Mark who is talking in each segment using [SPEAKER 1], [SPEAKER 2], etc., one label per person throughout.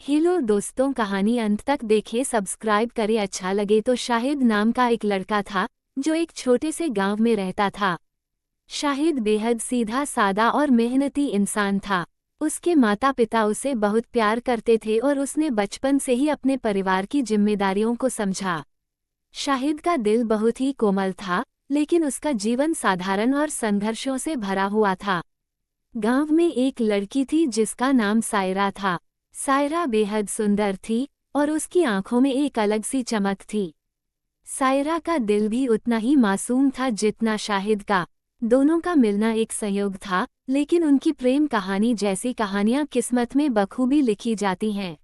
[SPEAKER 1] Hello दोस्तों, कहानी अंत तक देखें, सब्सक्राइब करें। अच्छा लगे तो। शाहिद नाम का एक लड़का था जो एक छोटे से गांव में रहता था। शाहिद बेहद सीधा सादा और मेहनती इंसान था। उसके माता पिता उसे बहुत प्यार करते थे और उसने बचपन से ही अपने परिवार की जिम्मेदारियों को समझा। शाहिद का दिल बहुत ही कोमल था, लेकिन उसका जीवन साधारण और संघर्षों से भरा हुआ था। गांव में एक लड़की थी जिसका नाम सायरा था। सायरा बेहद सुंदर थी और उसकी आंखों में एक अलग सी चमक थी। सायरा का दिल भी उतना ही मासूम था जितना शाहिद का। दोनों का मिलना एक संयोग था, लेकिन उनकी प्रेम कहानी जैसी कहानियां किस्मत में बखूबी लिखी जाती हैं।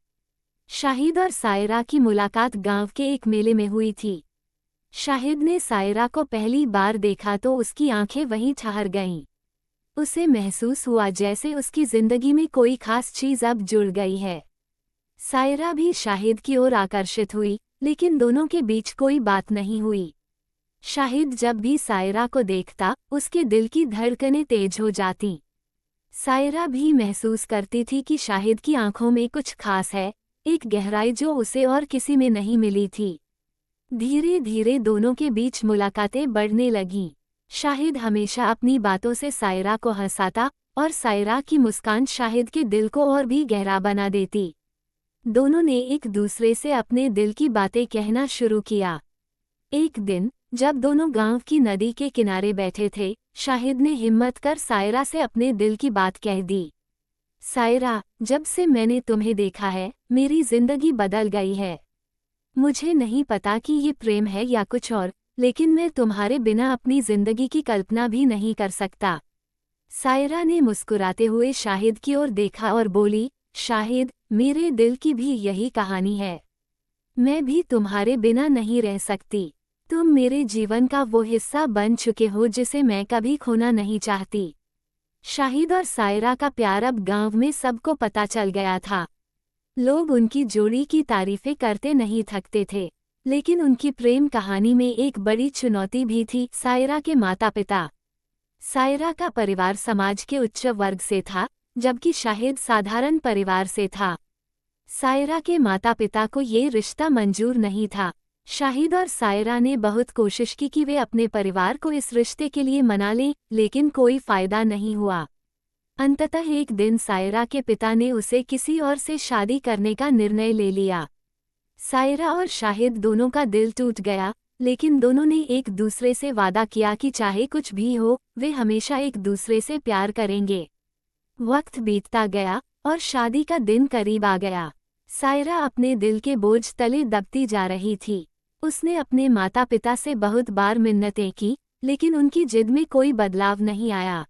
[SPEAKER 1] शाहिद और सायरा की मुलाकात गांव के एक मेले में हुई थी। शाहिद ने सायरा को पहली बार देखा तो उसकी आंखें वहीं ठहर गईं। उसे महसूस हुआ जैसे उसकी जिंदगी में कोई खास चीज अब जुड़ गई है। सायरा भी शाहिद की ओर आकर्षित हुई, लेकिन दोनों के बीच कोई बात नहीं हुई। शाहिद जब भी सायरा को देखता, उसके दिल की धड़कनें तेज हो जाती। सायरा भी महसूस करती थी कि शाहिद की आंखों में कुछ खास है, एक गहराई जो उसे और किसी में नहीं मिली थी। धीरे धीरे दोनों के बीच मुलाकातें बढ़ने लगीं। शाहिद हमेशा अपनी बातों से सायरा को हंसाता और सायरा की मुस्कान शाहिद के दिल को और भी गहरा बना देती। दोनों ने एक दूसरे से अपने दिल की बातें कहना शुरू किया। एक दिन जब दोनों गांव की नदी के किनारे बैठे थे, शाहिद ने हिम्मत कर सायरा से अपने दिल की बात कह दी। सायरा, जब से मैंने तुम्हें देखा है, मेरी जिंदगी बदल गई है। मुझे नहीं पता कि ये प्रेम है या कुछ और, लेकिन मैं तुम्हारे बिना अपनी जिंदगी की कल्पना भी नहीं कर सकता। सायरा ने मुस्कुराते हुए शाहिद की ओर देखा और बोली, शाहिद, मेरे दिल की भी यही कहानी है। मैं भी तुम्हारे बिना नहीं रह सकती। तुम मेरे जीवन का वो हिस्सा बन चुके हो जिसे मैं कभी खोना नहीं चाहती। शाहिद और सायरा का प्यार अब गांव में सबको पता चल गया था। लोग उनकी जोड़ी की तारीफें करते नहीं थकते थे, लेकिन उनकी प्रेम कहानी में एक बड़ी चुनौती भी थी। सायरा के माता पिता। सायरा का परिवार समाज के उच्च वर्ग से था, जबकि शाहिद साधारण परिवार से था। सायरा के माता पिता को ये रिश्ता मंजूर नहीं था। शाहिद और सायरा ने बहुत कोशिश की कि वे अपने परिवार को इस रिश्ते के लिए मना लें, लेकिन कोई फायदा नहीं हुआ। अंततः एक दिन सायरा के पिता ने उसे किसी और से शादी करने का निर्णय ले लिया। सायरा और शाहिद दोनों का दिल टूट गया, लेकिन दोनों ने एक दूसरे से वादा किया कि चाहे कुछ भी हो, वे हमेशा एक दूसरे से प्यार करेंगे। वक्त बीतता गया और शादी का दिन करीब आ गया। सायरा अपने दिल के बोझ तले दबती जा रही थी। उसने अपने माता पिता से बहुत बार मिन्नतें की, लेकिन उनकी जिद में कोई बदलाव नहीं आया।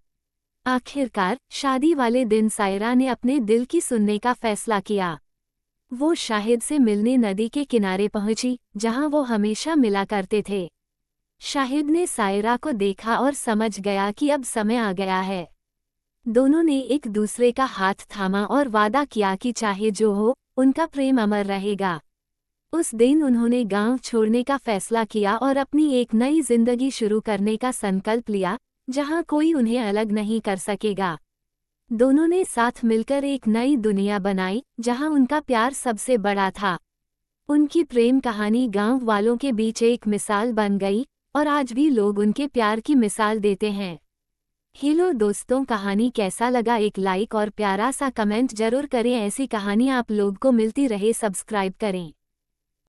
[SPEAKER 1] आखिरकार शादी वाले दिन सायरा ने अपने दिल की सुनने का फैसला किया। वो शाहिद से मिलने नदी के किनारे पहुंची, जहां वो हमेशा मिला करते थे। शाहिद ने सायरा को देखा और समझ गया कि अब समय आ गया है। दोनों ने एक दूसरे का हाथ थामा और वादा किया कि चाहे जो हो, उनका प्रेम अमर रहेगा। उस दिन उन्होंने गांव छोड़ने का फैसला किया और अपनी एक नई जिंदगी शुरू करने का संकल्प लिया, जहां कोई उन्हें अलग नहीं कर सकेगा। दोनों ने साथ मिलकर एक नई दुनिया बनाई, जहां उनका प्यार सबसे बड़ा था। उनकी प्रेम कहानी गांव वालों के बीच एक मिसाल बन गई और आज भी लोग उनके प्यार की मिसाल देते हैं। हेलो दोस्तों, कहानी कैसा लगा? एक लाइक और प्यारा सा कमेंट जरूर करें। ऐसी कहानी आप लोग को मिलती रहे, सब्सक्राइब करें।